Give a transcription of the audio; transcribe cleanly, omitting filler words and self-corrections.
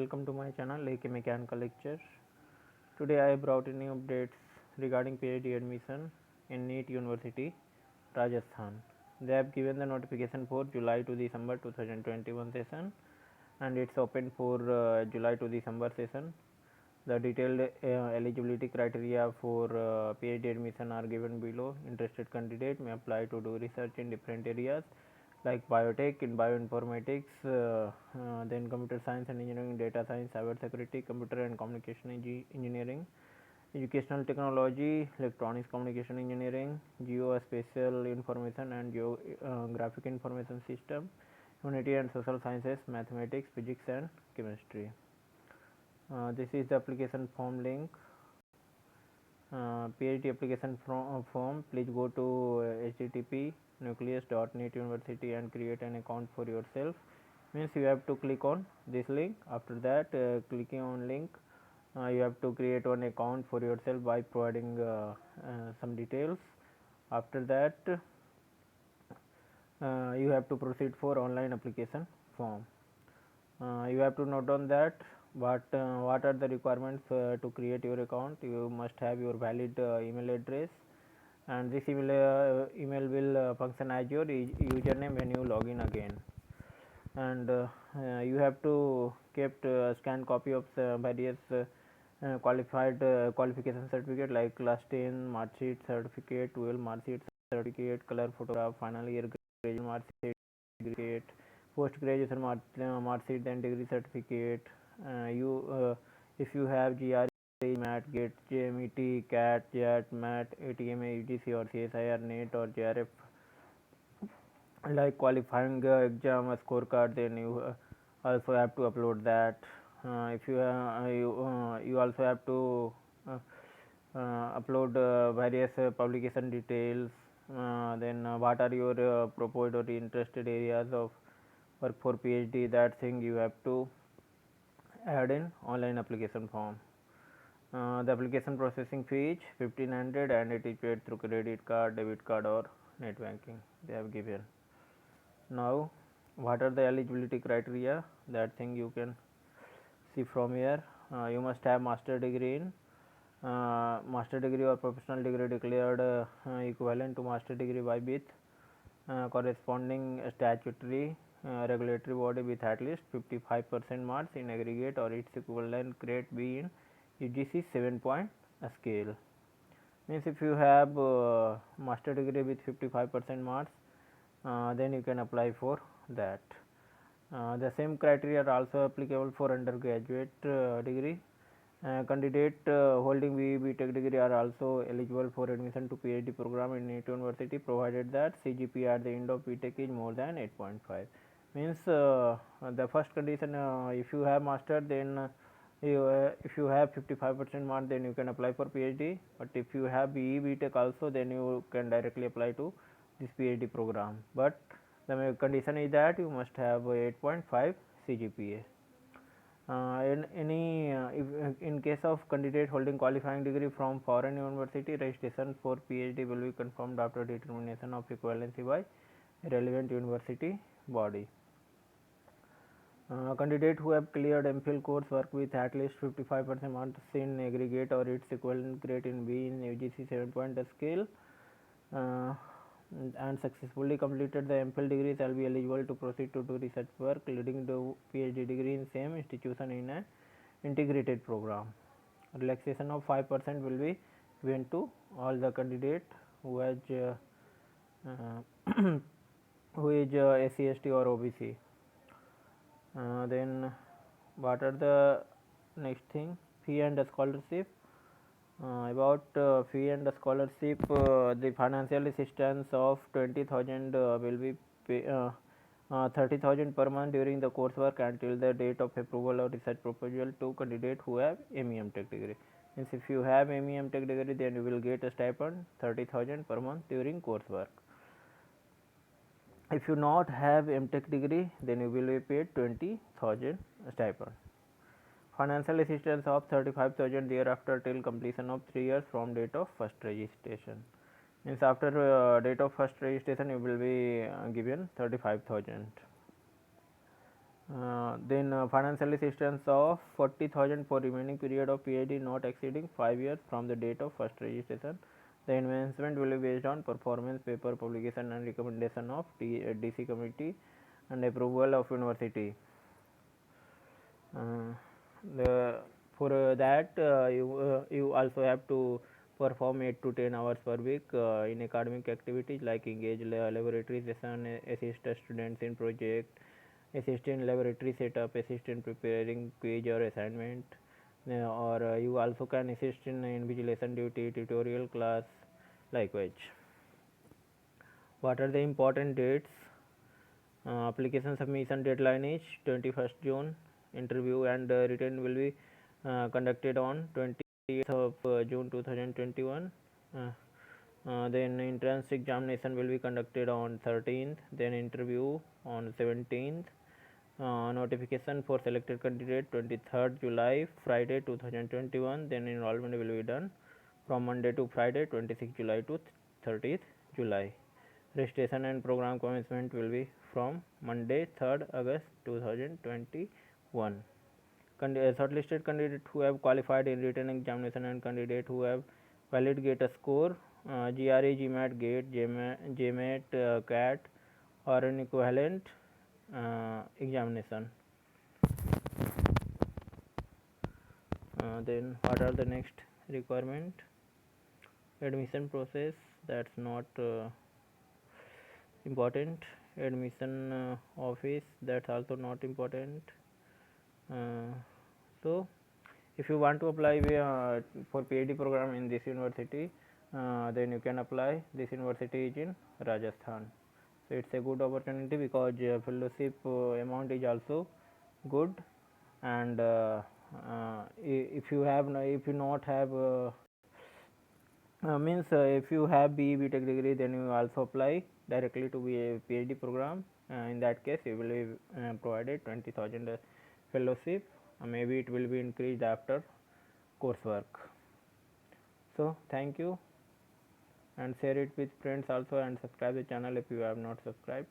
welcome to my channel AK Mechanical Lecture. Today I brought in new updates regarding PhD admission in NEET University, Rajasthan. They have given the notification for July to December 2021 session and it's open for July to December session. The detailed eligibility criteria for PhD admission are given below. Interested candidate may apply to do research in different areas like biotech, in bioinformatics, then computer science and engineering, data science, cyber security, computer and communication engineering, educational technology, electronics communication engineering, geospatial information and geographic information system, humanity and social sciences, mathematics, physics and chemistry. This is the application form link. PhD application form. Please go to http nucleus.neetuniversity and create an account for yourself. Means you have to click on this link. After that, clicking on link, you have to create one account for yourself by providing some details. After that, you have to proceed for online application form. You have to note down that what are the requirements to create your account. You must have your valid email address, and this email will function as your username when you log in again. And you have to kept scanned copy of various qualification certificate like class 10 mark sheet certificate, 12 mark sheet certificate, color photograph, final year graduation mark sheet certificate, post graduation mark sheet and degree certificate. If you have GRE, MAT, GATE, JMET, CAT, JAT, MAT, ATMA, UGC or CSIR, NET or JRF like qualifying exam scorecard, then you also have to upload that. If you you also have to upload various publication details. Then what are your proposed or interested areas of work for PhD, that thing you have to add in online application form. The application processing fee is 1500 and it is paid through credit card, debit card or net banking. They have given. Now what are the eligibility criteria, that thing you can see from here. You must have master degree in master degree or professional degree declared equivalent to master degree by with corresponding statutory regulatory body with at least 55% marks in aggregate or its equivalent grade B in UGC 7-point scale. Means if you have master degree with 55% marks, then you can apply for that. The same criteria are also applicable for undergraduate degree. Candidate holding BE Tech degree are also eligible for admission to PhD program in NEET University provided that CGPA at the end of BTech is more than 8.5. Means the first condition, if you have master, then if you have 55% mark, then you can apply for PhD, but if you have BE BTech also, then you can directly apply to this PhD program, but the condition is that you must have 8.5 CGPA. In case of candidate holding qualifying degree from foreign university, registration for PhD will be confirmed after determination of equivalency by relevant university body. Candidate who have cleared MPhil course work with at least 55% marks in aggregate or its equivalent grade in B in UGC 7-point scale and successfully completed the MPhil degree shall be eligible to proceed to do research work leading to PhD degree in same institution in an integrated program. Relaxation of 5% will be given to all the candidate who has who is SC, ST or OBC. Then what are the next thing? Fee and scholarship. About fee and scholarship, the financial assistance of 20,000 will be 30,000 per month during the coursework until the date of approval of research proposal to candidate who have MEM Tech degree. Means if you have MEM Tech degree, then you will get a stipend 30,000 per month during coursework. If you not have MTech degree, then you will be paid 20,000 stipend. Financial assistance of 35,000 thereafter till completion of 3 years from date of first registration. Means after date of first registration you will be given 35,000. Then financial assistance of 40,000 for remaining period of PhD not exceeding 5 years from the date of first registration. The investment will be based on performance, paper publication and recommendation of DC committee and approval of university. The for that you also have to perform 8 to 10 hours per week in academic activities like engage laboratory session, assist students in project, assist in laboratory setup, assist in preparing quiz or assignment, or you also can assist in invigilation duty, tutorial class, likewise. What are the important dates? Application submission deadline is 21st June. Interview and written will be conducted on 28th of June 2021. Then entrance examination will be conducted on 13th. Then interview on 17th. Notification for selected candidate 23rd July, Friday 2021. Then enrollment will be done from Monday to Friday 26th July to 30th July. Registration and program commencement will be from Monday 3rd August 2021. Shortlisted candidates who have qualified in written examination and candidate who have valid GATE score, GRE, GMAT, GATE, JMAT, CAT or an equivalent examination. Then what are the next requirement? Admission process, that's not important. Admission office, that's also not important. So if you want to apply for PhD program in this university, then you can apply. This university is in Rajasthan, so it's a good opportunity because fellowship amount is also good, and if you not have means if you have BE Tech degree, then you also apply directly to be a PhD program. In that case, you will be provided 20,000 fellowship. Maybe it will be increased after coursework. So thank you, and share it with friends also, and subscribe the channel if you have not subscribed.